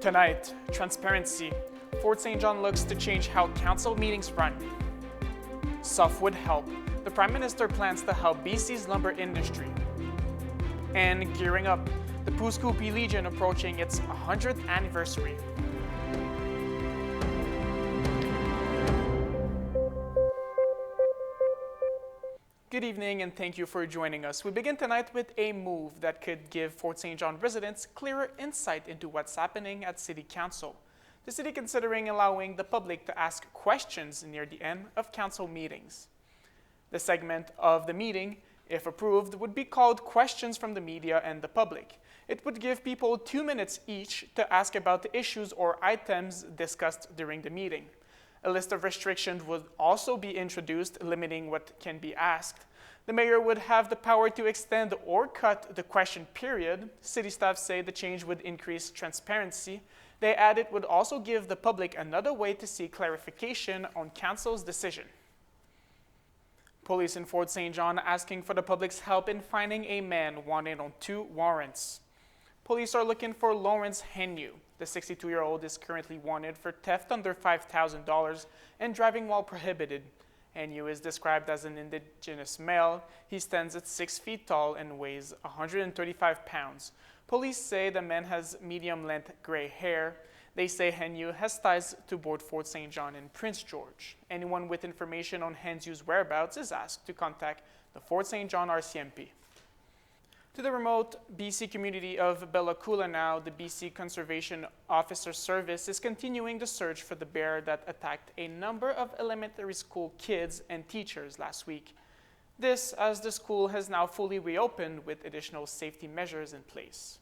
Tonight, transparency. Fort St. John looks to change how council meetings run. Softwood help. The Prime Minister plans to help BC's lumber industry. And gearing up. The Puskupi Legion approaching its 100th anniversary. Good evening and thank you for joining us. We begin tonight with a move that could give Fort St. John residents clearer insight into what's happening at City Council. The city considering allowing the public to ask questions near the end of council meetings. The segment of the meeting, if approved, would be called Questions from the Media and the Public. It would give people 2 minutes each to ask about the issues or items discussed during the meeting. A list of restrictions would also be introduced, limiting what can be asked. The mayor would have the power to extend or cut the question period. City staff say the change would increase transparency. They add it would also give the public another way to seek clarification on council's decision. Police in Fort St. John asking for the public's help in finding a man wanted on 2 warrants. Police are looking for Lawrence Henyu. The 62-year-old is currently wanted for theft under $5,000 and driving while prohibited. Henyu is described as an Indigenous male. He stands at 6 feet tall and weighs 135 pounds. Police say the man has medium-length gray hair. They say Henyu has ties to both Fort St. John and Prince George. Anyone with information on Henyu's whereabouts is asked to contact the Fort St. John RCMP. To the remote BC community of Coola now, the BC Conservation Officer Service is continuing the search for the bear that attacked a number of elementary school kids and teachers last week. This as the school has now fully reopened with additional safety measures in place.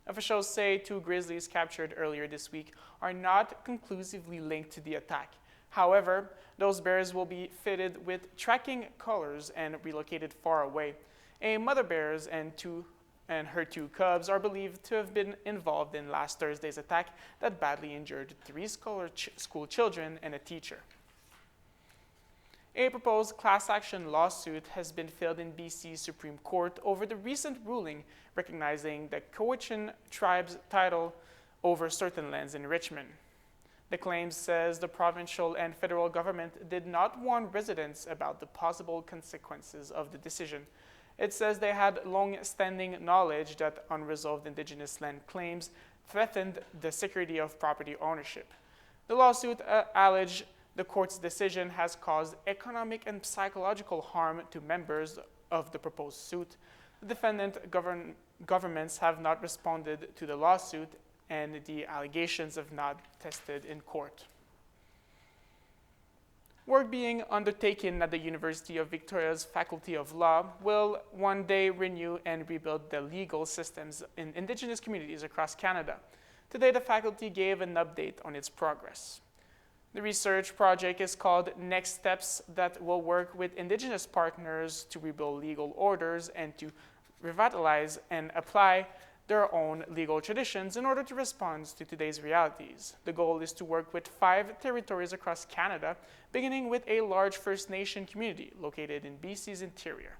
Officials say 2 grizzlies captured earlier this week are not conclusively linked to the attack. However, those bears will be fitted with tracking collars and relocated far away. A mother bear and her 2 cubs are believed to have been involved in last Thursday's attack that badly injured 3 school children and a teacher. A proposed class action lawsuit has been filed in BC's Supreme Court over the recent ruling recognizing the Cowichan tribe's title over certain lands in Richmond. The claim says the provincial and federal government did not warn residents about the possible consequences of the decision. It says they had long-standing knowledge that unresolved Indigenous land claims threatened the security of property ownership. The lawsuit alleged the court's decision has caused economic and psychological harm to members of the proposed suit. The defendant governments have not responded to the lawsuit, and the allegations have not tested in court. Work being undertaken at the University of Victoria's Faculty of Law will one day renew and rebuild the legal systems in Indigenous communities across Canada. Today, the faculty gave an update on its progress. The research project is called Next Steps that will work with Indigenous partners to rebuild legal orders and to revitalize and apply their own legal traditions in order to respond to today's realities. The goal is to work with 5 territories across Canada, beginning with a large First Nation community located in BC's interior.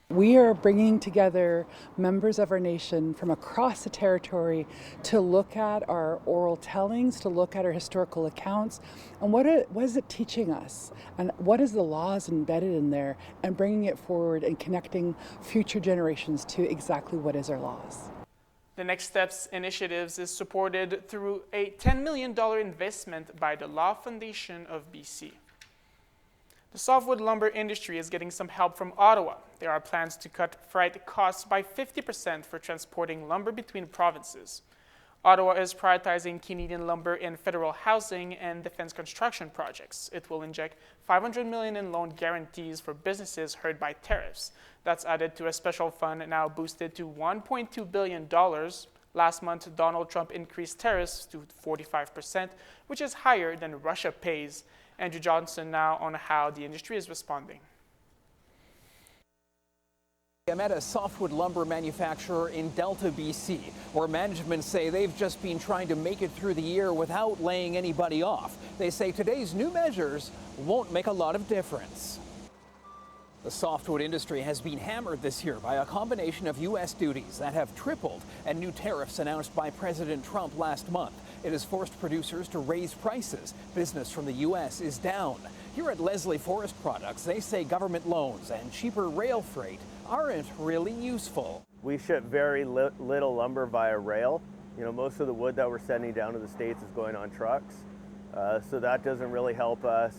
We are bringing together members of our nation from across the territory to look at our oral tellings, to look at our historical accounts, and what is it teaching us, and what is the laws embedded in there, and bringing it forward and connecting future generations to exactly what is our laws. The Next Steps initiatives is supported through a $10 million investment by the Law Foundation of BC. The softwood lumber industry is getting some help from Ottawa. There are plans to cut freight costs by 50% for transporting lumber between provinces. Ottawa is prioritizing Canadian lumber in federal housing and defense construction projects. It will inject $500 million in loan guarantees for businesses hurt by tariffs. That's added to a special fund now boosted to $1.2 billion. Last month, Donald Trump increased tariffs to 45%, which is higher than Russia pays. Andrew Johnson now on how the industry is responding. I'm at a softwood lumber manufacturer in Delta, BC, where management say they've just been trying to make it through the year without laying anybody off. They say today's new measures won't make a lot of difference. The softwood industry has been hammered this year by a combination of U.S. duties that have tripled and new tariffs announced by President Trump last month. It has forced producers to raise prices. Business from the U.S. is down. Here at Leslie Forest Products, they say government loans and cheaper rail freight aren't really useful. We ship very little lumber via rail. You know, most of the wood that we're sending down to the States is going on trucks. So that doesn't really help us.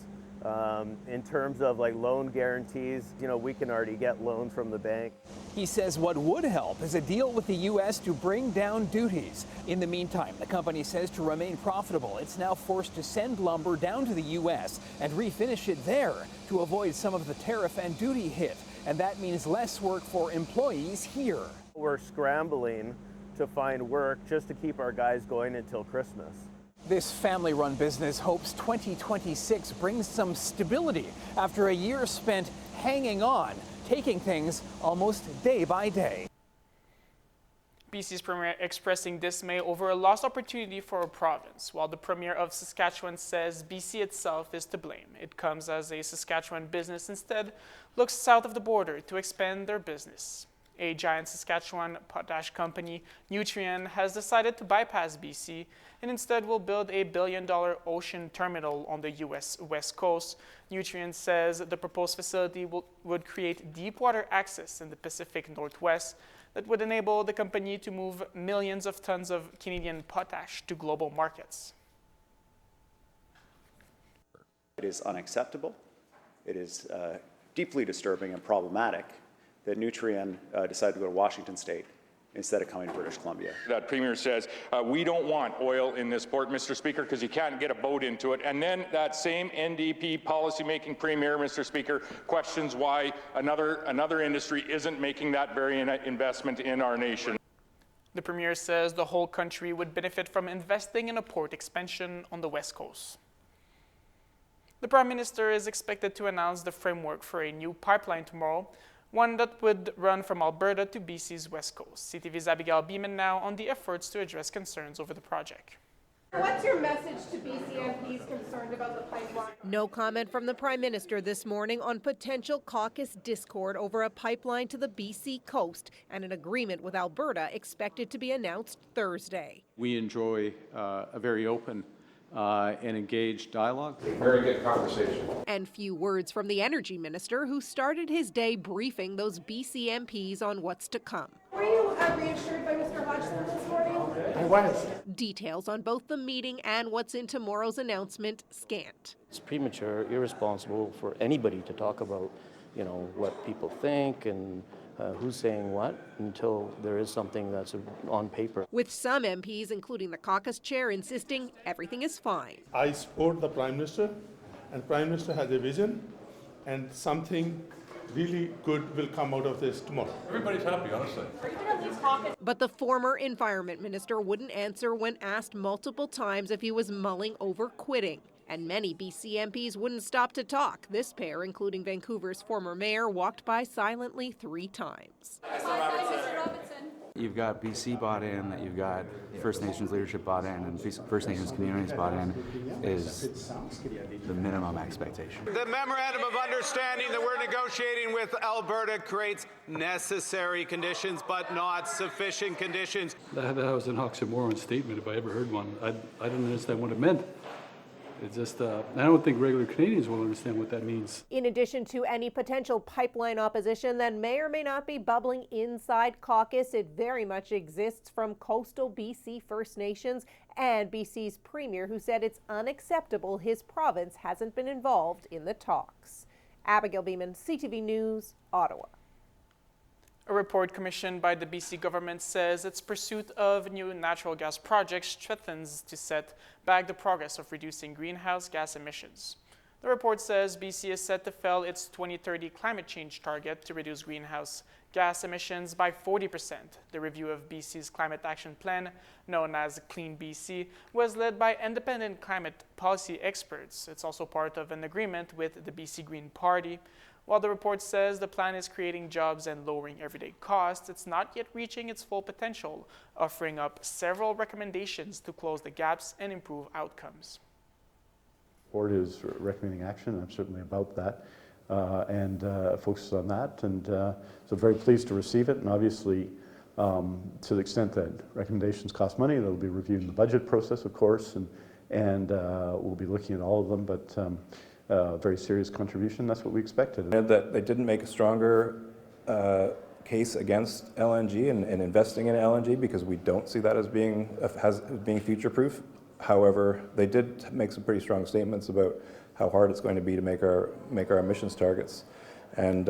In terms of like loan guarantees, you know, we can already get loans from the bank. He says what would help is a deal with the U.S. to bring down duties. In the meantime, the company says to remain profitable, it's now forced to send lumber down to the U.S. and refinish it there to avoid some of the tariff and duty hit. And that means less work for employees here. We're scrambling to find work just to keep our guys going until Christmas. This family-run business hopes 2026 brings some stability after a year spent hanging on, taking things almost day by day. BC's Premier expressing dismay over a lost opportunity for a province, while the Premier of Saskatchewan says BC itself is to blame. It comes as a Saskatchewan business instead looks south of the border to expand their business. A giant Saskatchewan potash company, Nutrien, has decided to bypass BC and instead will build a $1 billion ocean terminal on the U.S. West Coast. Nutrien says the proposed facility would create deep water access in the Pacific Northwest that would enable the company to move millions of tons of Canadian potash to global markets. It is unacceptable. It is deeply disturbing and problematic that Nutrien decided to go to Washington State instead of coming to British Columbia. That Premier says, we don't want oil in this port, Mr. Speaker, because you can't get a boat into it. And then that same NDP policy-making Premier, Mr. Speaker, questions why another industry isn't making that very investment in our nation. The Premier says the whole country would benefit from investing in a port expansion on the West Coast. The Prime Minister is expected to announce the framework for a new pipeline tomorrow, one that would run from Alberta to BC's West Coast. CTV's Abigail Beeman now on the efforts to address concerns over the project. What's your message to BC MPs concerned about the pipeline? No comment from the Prime Minister this morning on potential caucus discord over a pipeline to the BC coast and an agreement with Alberta expected to be announced Thursday. We enjoy a very open and engaged dialogue. Very good conversation. And few words from the Energy Minister, who started his day briefing those BC MPs on what's to come. Were you reassured by Mr. Hodgson this morning? I was. Details on both the meeting and what's in tomorrow's announcement scant. It's premature, irresponsible for anybody to talk about, you know, what people think and who's saying what until there is something that's on paper. With some MPs, including the caucus chair, insisting everything is fine. I support the Prime Minister, and Prime Minister has a vision, and something really good will come out of this tomorrow. Everybody's happy, honestly. But the former Environment Minister wouldn't answer when asked multiple times if he was mulling over quitting. And many BC MPs wouldn't stop to talk. This pair, including Vancouver's former mayor, walked by silently 3 times. You've got BC bought in, that you've got First Nations leadership bought in, and First Nations communities bought in is the minimum expectation. The memorandum of understanding that we're negotiating with Alberta creates necessary conditions, but not sufficient conditions. That was an oxymoron statement if I ever heard one. I don't understand what it meant. It's just, I don't think regular Canadians will understand what that means. In addition to any potential pipeline opposition that may or may not be bubbling inside caucus, it very much exists from coastal BC First Nations and BC's Premier, who said it's unacceptable his province hasn't been involved in the talks. Abigail Beeman, CTV News, Ottawa. A report commissioned by the BC government says its pursuit of new natural gas projects threatens to set back the progress of reducing greenhouse gas emissions. The report says BC is set to fail its 2030 climate change target to reduce greenhouse gas emissions by 40%. The review of BC's climate action plan, known as Clean BC, was led by independent climate policy experts. It's also part of an agreement with the BC Green Party. While the report says the plan is creating jobs and lowering everyday costs, it's not yet reaching its full potential, offering up several recommendations to close the gaps and improve outcomes. The board is recommending action, and I'm certainly about that. and focuses on that. And so very pleased to receive it. And obviously, to the extent that recommendations cost money, they'll be reviewed in the budget process, of course, and we'll be looking at all of them. But very serious contribution. That's what we expected. That they didn't make a stronger case against LNG and investing in LNG, because we don't see that as being future-proof. However, they did make some pretty strong statements about how hard it's going to be to make our emissions targets, and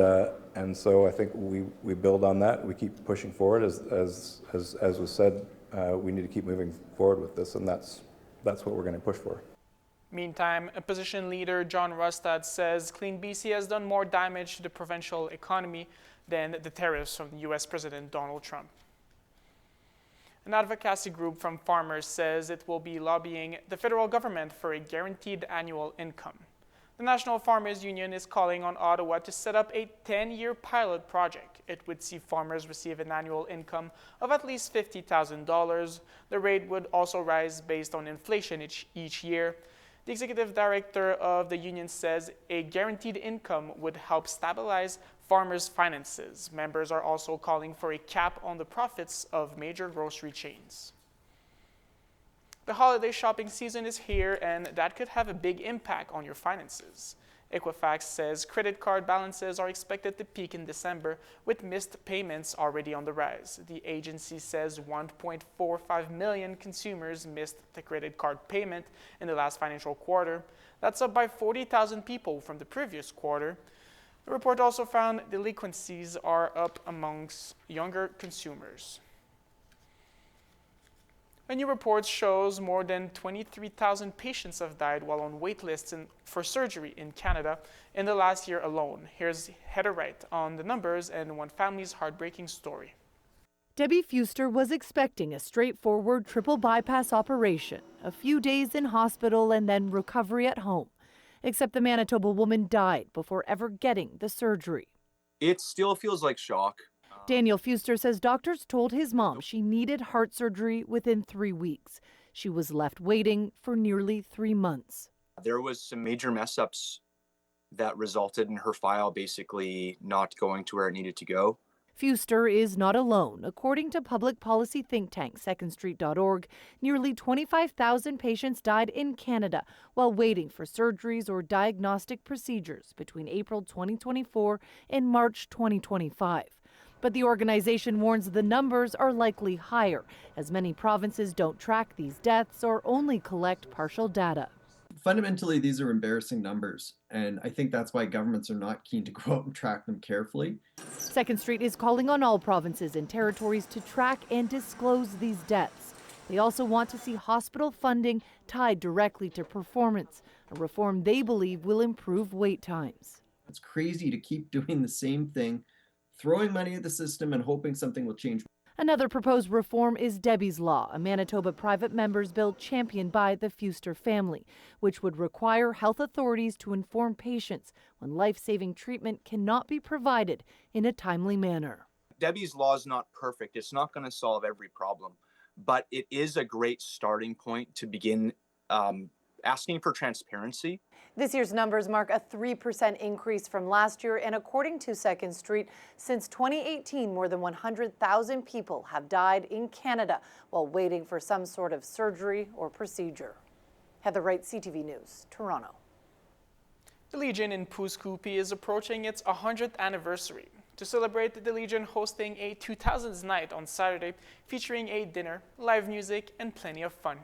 so I think we build on that. We keep pushing forward, as was said. We need to keep moving forward with this, and that's what we're going to push for. Meantime, opposition leader John Rustad says Clean BC has done more damage to the provincial economy than the tariffs from U.S. President Donald Trump. An advocacy group from farmers says it will be lobbying the federal government for a guaranteed annual income. The National Farmers Union is calling on Ottawa to set up a 10-year pilot project. It would see farmers receive an annual income of at least $50,000. The rate would also rise based on inflation each year. The executive director of the union says a guaranteed income would help stabilize farmers' finances. Members are also calling for a cap on the profits of major grocery chains. The holiday shopping season is here, and that could have a big impact on your finances. Equifax says credit card balances are expected to peak in December, with missed payments already on the rise. The agency says 1.45 million consumers missed the credit card payment in the last financial quarter. That's up by 40,000 people from the previous quarter. The report also found delinquencies are up amongst younger consumers. A new report shows more than 23,000 patients have died while on waitlists for surgery in Canada in the last year alone. Here's Heather Wright on the numbers and one family's heartbreaking story. Debbie Fuster was expecting a straightforward triple bypass operation, a few days in hospital and then recovery at home. Except the Manitoba woman died before ever getting the surgery. It still feels like shock. Daniel Fuster says doctors told his mom she needed heart surgery within 3 weeks. She was left waiting for nearly 3 months. There was some major mess ups that resulted in her file basically not going to where it needed to go. Fuster is not alone. According to public policy think tank secondstreet.org, nearly 25,000 patients died in Canada while waiting for surgeries or diagnostic procedures between April 2024 and March 2025. But the organization warns the numbers are likely higher, as many provinces don't track these deaths or only collect partial data. Fundamentally, these are embarrassing numbers, and I think that's why governments are not keen to go out and track them carefully. Second Street is calling on all provinces and territories to track and disclose these deaths. They also want to see hospital funding tied directly to performance, a reform they believe will improve wait times. It's crazy to keep doing the same thing, throwing money at the system and hoping something will change. Another proposed reform is Debbie's Law, a Manitoba private members bill championed by the Fuster family, which would require health authorities to inform patients when life-saving treatment cannot be provided in a timely manner. Debbie's Law is not perfect. It's not going to solve every problem, but it is a great starting point to begin asking for transparency. This year's numbers mark a 3% increase from last year, and according to Second Street, since 2018, more than 100,000 people have died in Canada while waiting for some sort of surgery or procedure. Heather Wright, CTV News, Toronto. The Legion in Pouce-Coupe is approaching its 100th anniversary. To celebrate, the Legion hosting a 2000s night on Saturday, featuring a dinner, live music, and plenty of fun.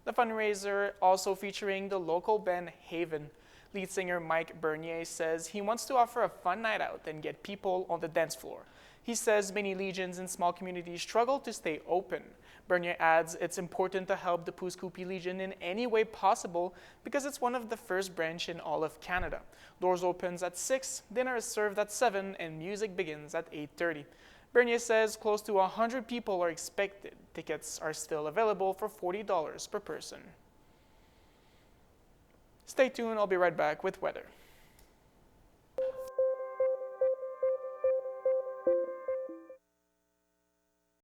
The fundraiser also featuring the local band Haven. Lead singer Mike Bernier says he wants to offer a fun night out and get people on the dance floor. He says many legions in small communities struggle to stay open. Bernier adds it's important to help the Pouce-Coupe Legion in any way possible because it's one of the first branch in all of Canada. Doors opens at 6, dinner is served at 7, and music begins at 8:30. Bernier says close to 100 people are expected. Tickets are still available for $40 per person. Stay tuned, I'll be right back with weather.